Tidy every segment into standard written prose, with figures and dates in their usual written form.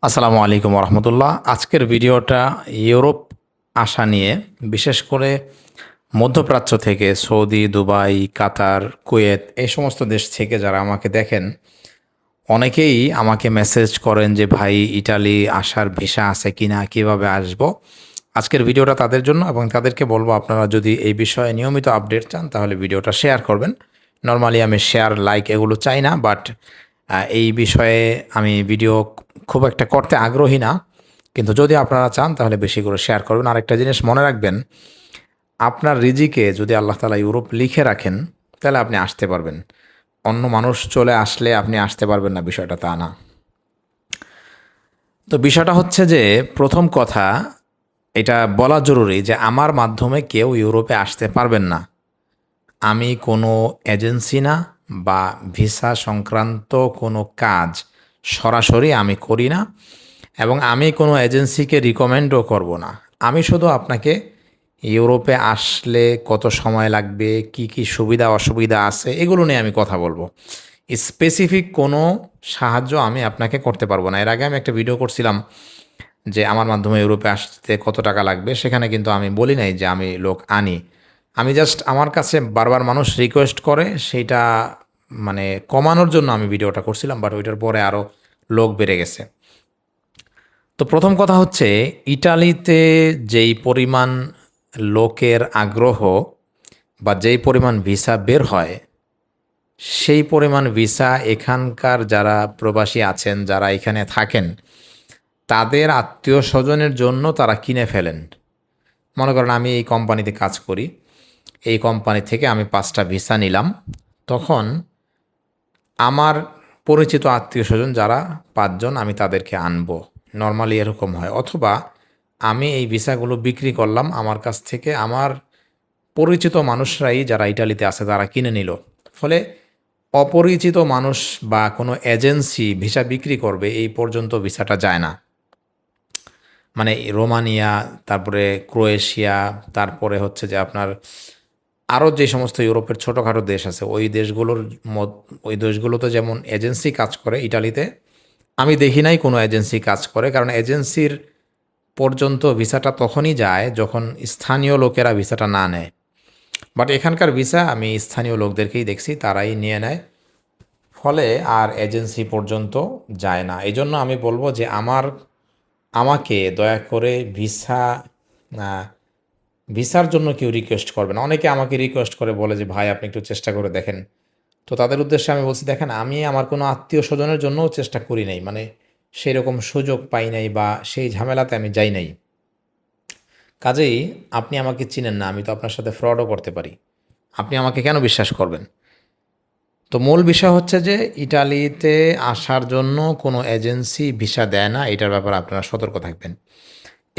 আসসালামু আলাইকুম রহমতুল্লাহ। আজকের ভিডিওটা ইউরোপ আসা নিয়ে, বিশেষ করে মধ্যপ্রাচ্য থেকে সৌদি, দুবাই, কাতার, কুয়েত এই সমস্ত দেশ থেকে যারা আমাকে দেখেন, অনেকেই আমাকে মেসেজ করেন যে ভাই, ইটালি আসার ভিসা আছে কিনা, কিভাবে আসব। আজকের ভিডিওটা তাদের জন্য, এবং তাদেরকে বলবো আপনারা যদি এই বিষয়ে নিয়মিত আপডেট চান তাহলে ভিডিওটা শেয়ার করবেন। নর্মালি আমি শেয়ার, লাইক এগুলো চাই না, বাট এই বিষয়ে আমি ভিডিও খুব একটা করতে আগ্রহী না। কিন্তু যদি আপনারা চান তাহলে বেশি করে শেয়ার করবেন। আরেকটা জিনিস মনে রাখবেন, আপনার রিজিকে যদি আল্লাহ তাআলা ইউরোপ লিখে রাখেন তাহলে আপনি আসতে পারবেন। অন্য মানুষ চলে আসলে আপনি আসতে পারবেন না, বিষয়টা তা না। তো বিষয়টা হচ্ছে যে, প্রথম কথা এটা বলা জরুরি যে আমার মাধ্যমে কেউ ইউরোপে আসতে পারবেন না। আমি কোনো এজেন্সি না, বা ভিসা সংক্রান্ত কোনো কাজ সরাসরি আমি করি না, এবং আমি কোনো এজেন্সিকে রিকমেন্ডও করব না। আমি শুধু আপনাকে ইউরোপে আসলে কত সময় লাগবে, কি কি সুবিধা অসুবিধা আছে, এগুলো নিয়ে আমি কথা বলবো। স্পেসিফিক কোনো সাহায্য আমি আপনাকে করতে পারবো না। এর আগে আমি একটা ভিডিও করছিলাম যে আমার মাধ্যমে ইউরোপে আসতে কত টাকা লাগবে, সেখানে কিন্তু আমি বলি নাই যে আমি লোক আনি। আমি জাস্ট, আমার কাছে বারবার মানুষ রিকোয়েস্ট করে, সেইটা মানে কমানোর জন্য আমি ভিডিওটা করছিলাম, বাট ওইটার পরে আরও লোক বেড়ে গেছে। তো প্রথম কথা হচ্ছে, ইটালিতে যেই পরিমাণ লোকের আগ্রহ বা যেই পরিমাণ ভিসা বের হয়, সেই পরিমাণ ভিসা এখানকার যারা প্রবাসী আছেন, যারা এখানে থাকেন, তাদের আত্মীয় স্বজনের জন্য তারা কিনে ফেলেন। মনে করেন আমি এই কোম্পানিতে কাজ করি, এই কোম্পানি থেকে আমি 5টা ভিসা নিলাম, তখন আমার পরিচিত আত্মীয় স্বজন যারা 5জন, আমি তাদেরকে আনবো। নর্মালি এরকম হয়। অথবা আমি এই ভিসাগুলো বিক্রি করলাম, আমার কাছ থেকে আমার পরিচিত মানুষরাই যারা ইটালিতে আছে তারা কিনে নিল। ফলে অপরিচিত মানুষ বা কোনো এজেন্সি ভিসা বিক্রি করবে এই পর্যন্ত ভিসাটা যায় না। মানে রোমানিয়া, তারপরে ক্রোয়েশিয়া, তারপরে হচ্ছে যে আপনার আরও যে সমস্ত ইউরোপের ছোটোখাটো দেশ আছে, ওই দেশগুলোতে যেমন এজেন্সি কাজ করে, ইটালিতে আমি দেখি নাই কোনো এজেন্সি কাজ করে। কারণ এজেন্সির পর্যন্ত ভিসাটা তখনই যায় যখন স্থানীয় লোকেরা ভিসাটা না নেয়। বাট এখানকার ভিসা আমি স্থানীয় লোকদেরকেই দেখছি, তারাই নিয়ে নেয়। ফলে আর এজেন্সি পর্যন্ত যায় না। এই জন্য আমি বলবো যে আমাকে দয়া করে ভিসার জন্য কেউ রিকোয়েস্ট করবে না। অনেকে আমাকে রিকোয়েস্ট করে, বলে যে ভাই আপনি একটু চেষ্টা করে দেখেন। তো তাদের উদ্দেশ্যে আমি বলছি, দেখেন আমি আমার কোনো আত্মীয় স্বজনের জন্যও চেষ্টা করি নাই, মানে সেই রকম সুযোগ পাই নাই বা সেই ঝামেলাতে আমি যাই নাই। কাজেই আপনি আমাকে চিনেন না, আমি তো আপনার সাথে ফ্রডও করতে পারি। আপনি আমাকে কেন বিশ্বাস করবেন? তো মূল বিষয় হচ্ছে যে, ইটালিতে আসার জন্য কোনো এজেন্সি ভিসা দেয় না, এটার ব্যাপারে আপনারা সতর্ক থাকবেন।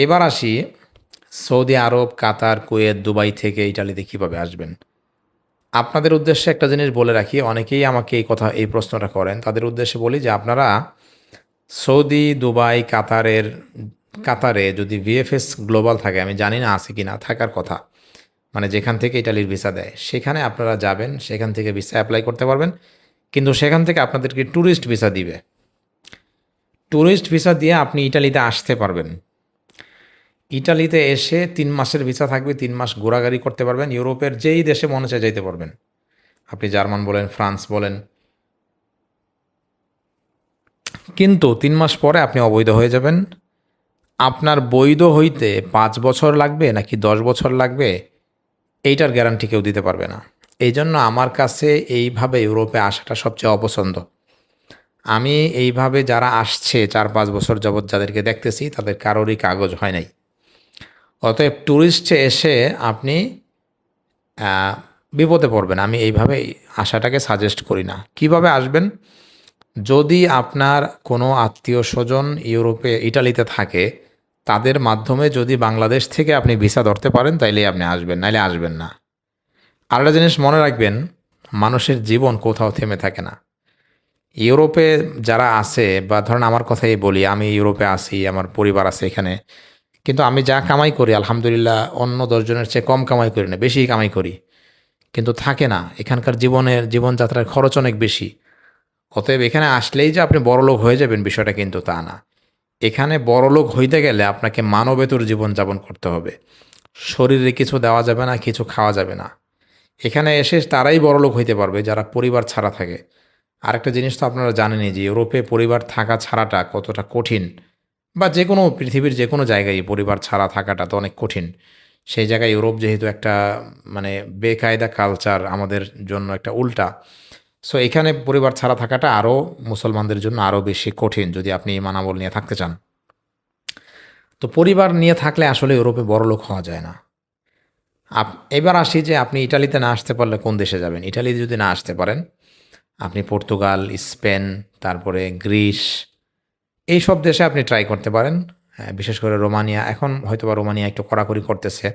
এবার আসি, সৌদি আরব, কাতার, কুয়েত, দুবাই থেকে ইটালিতে কীভাবে আসবেন। আপনাদের উদ্দেশ্যে একটা জিনিস বলে রাখি, অনেকেই আমাকে এই প্রশ্নটা করেন। তাদের উদ্দেশ্যে বলি যে আপনারা সৌদি, দুবাই, কাতারে যদি ভিএফএস গ্লোবাল থাকে, আমি জানি না আছে কি না, থাকার কথা, মানে যেখান থেকে ইটালির ভিসা দেয়, সেখানে আপনারা যাবেন, সেখান থেকে ভিসা অ্যাপ্লাই করতে পারবেন। কিন্তু সেখান থেকে আপনাদেরকে ট্যুরিস্ট ভিসা দিবে। ট্যুরিস্ট ভিসা দিয়ে আপনি ইটালিতে আসতে পারবেন। ইটালিতে এসে 3 মাসের ভিসা থাকবে, 3 মাস ঘোরাঘুরি করতে পারবেন, ইউরোপের যেই দেশে মনে চায় যাইতে পারবেন। আপনি জার্মান বলেন, ফ্রান্স বলেন। কিন্তু 3 মাস পরে আপনি অবৈধ হয়ে যাবেন। আপনার বৈধ হইতে 5 বছর লাগবে নাকি 10 বছর লাগবে, এইটার গ্যারান্টি কেউ দিতে পারবে না। এই জন্য আমার কাছে এইভাবে ইউরোপে আসাটা সবচেয়ে অপছন্দ। আমি এইভাবে যারা আসছে 4-5 বছর যাবৎ যাদেরকে দেখতেছি, তাদের কারোরই কাগজ হয় নাই। অতএব ট্যুরিস্টে এসে আপনি বিপদে পড়বেন। আমি এইভাবে আসাটাকে সাজেস্ট করি না। কিভাবে আসবেন? যদি আপনার কোনো আত্মীয় স্বজন ইটালিতে থাকে, তাদের মাধ্যমে যদি বাংলাদেশ থেকে আপনি ভিসা ধরতে পারেন, তাইলেই আপনি আসবেন, নাইলে আসবেন না। আরেকটা জিনিস মনে রাখবেন, মানুষের জীবন কোথাও থেমে থাকে না। ইউরোপে যারা আছে, বা ধরেন আমার কথাই বলি, আমি ইউরোপে আছি, আমার পরিবার আছে এখানে, কিন্তু আমি যা কামাই করি আলহামদুলিল্লাহ অন্য 10 জনের চেয়ে কম কামাই করি না, বেশি কামাই করি। কিন্তু থাকে না, এখানকার জীবনযাত্রার খরচ অনেক বেশি। অতএব এখানে আসলেই যে আপনি বড়লোক হয়ে যাবেন, বিষয়টা কিন্তু তা না। এখানে বড়লোক হইতে গেলে আপনাকে মানবেতর জীবনযাপন করতে হবে। শরীরে কিছু দেওয়া যাবে না, কিছু খাওয়া যাবে না। এখানে এসে তারাই বড়লোক হইতে পারবে যারা পরিবার ছাড়া থাকে। আরেকটা জিনিস তো আপনারা জানেনই যে ইউরোপে পরিবার থাকা ছাড়াটা কতটা কঠিন, বা যে কোনো পৃথিবীর যে কোনো জায়গায় পরিবার ছাড়া থাকাটা তো অনেক কঠিন। সেই জায়গায় ইউরোপ যেহেতু একটা মানে বেকায়দা কালচার, আমাদের জন্য একটা উল্টা। সো এখানে পরিবার ছাড়া থাকাটা আরও মুসলমানদের জন্য আরও বেশি কঠিন যদি আপনি ঈমান আমল নিয়ে থাকতে চান। তো পরিবার নিয়ে থাকলে আসলে ইউরোপে বড়লোক হওয়া যায় না। এবার আসি যে আপনি ইটালিতে না আসতে পারলে কোন দেশে যাবেন। ইটালিতে যদি না আসতে পারেন, আপনি পর্তুগাল, স্পেন, তারপরে গ্রিস, এইসব দেশে আপনি ট্রাই করতে পারেন। হ্যাঁ, বিশেষ করে রোমানিয়া, এখন হয়তোবা রোমানিয়া একটু কড়াকড়ি করতেছে।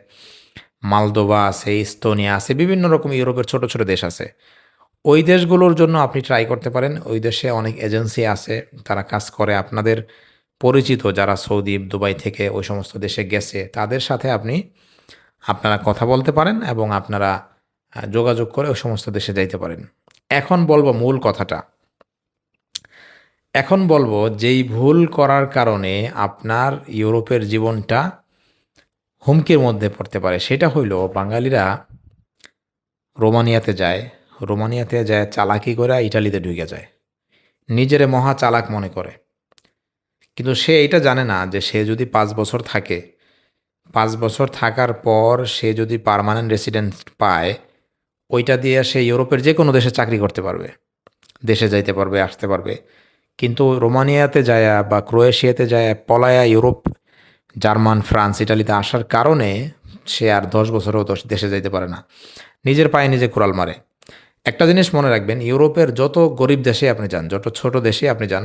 মালদোভা আছে, ইস্তোনিয়া আছে, বিভিন্ন রকম ইউরোপের ছোট ছোট দেশ আছে। ওই দেশগুলোর জন্য আপনি ট্রাই করতে পারেন। ওই দেশে অনেক এজেন্সি আছে, তারা কাজ করে। আপনাদের পরিচিত যারা সৌদি, দুবাই থেকে ওই সমস্ত দেশে গেছে, তাদের সাথে আপনারা কথা বলতে পারেন এবং আপনারা যোগাযোগ করে ওই সমস্ত দেশে যাইতে পারেন। এখন বলবো মূল কথাটা। এখন বলবো যেই ভুল করার কারণে আপনার ইউরোপের জীবনটা হুমকির মধ্যে পড়তে পারে, সেটা হইল বাঙালিরা রোমানিয়াতে যায়, রোমানিয়াতে যায় চালাকি করে ইটালিতে ঢুকে যায়, নিজেরে মহা চালাক মনে করে। কিন্তু সে এটা জানে না যে সে যদি 5 বছর থাকে, 5 বছর থাকার পর সে যদি পার্মানেন্ট রেসিডেন্ট পায়, ওইটা দিয়ে সে ইউরোপের যে কোনো দেশে চাকরি করতে পারবে, দেশে যাইতে পারবে, আসতে পারবে। কিন্তু রোমানিয়াতে যায় বা ক্রোয়েশিয়াতে যায় পলায়া ইউরোপ, জার্মান, ফ্রান্স, ইটালিতে আসার কারণে সে আর 10 বছরেও দেশে যাইতে পারে না, নিজের পায়ে নিজে কুড়াল মারে। একটা জিনিস মনে রাখবেন, ইউরোপের যত গরিব দেশে আপনি যান, যত ছোট দেশে আপনি যান,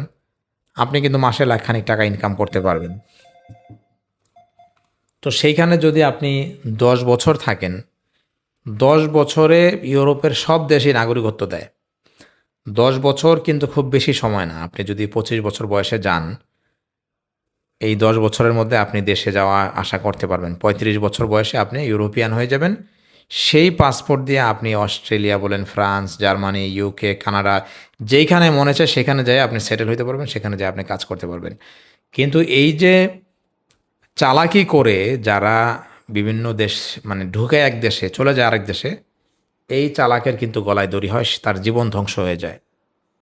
আপনি কিন্তু মাসে লাখখানিক টাকা ইনকাম করতে পারবেন। তো সেইখানে যদি আপনি 10 বছর থাকেন, 10 বছরে ইউরোপের সব দেশই নাগরিকত্ব দেয়। 10 বছর কিন্তু খুব বেশি সময় না। আপনি যদি 25 বছর বয়সে যান, এই 10 বছরের মধ্যে আপনি দেশে যাওয়া আশা করতে পারবেন। 35 বছর বয়সে আপনি ইউরোপিয়ান হয়ে যাবেন। সেই পাসপোর্ট দিয়ে আপনি অস্ট্রেলিয়া বলেন, ফ্রান্স, জার্মানি, ইউকে, কানাডা, যেইখানে মনে চায় সেখানে যায় আপনি সেটেল হইতে পারবেন, সেখানে যায় আপনি কাজ করতে পারবেন। কিন্তু এই যে চালাকি করে যারা বিভিন্ন দেশ মানে ঢুকে এক দেশে চলে যায় আরেক দেশে, এই চালাকের কিন্তু গলায় দড়ি হয়, তার জীবন ধ্বংস হয়ে যায়।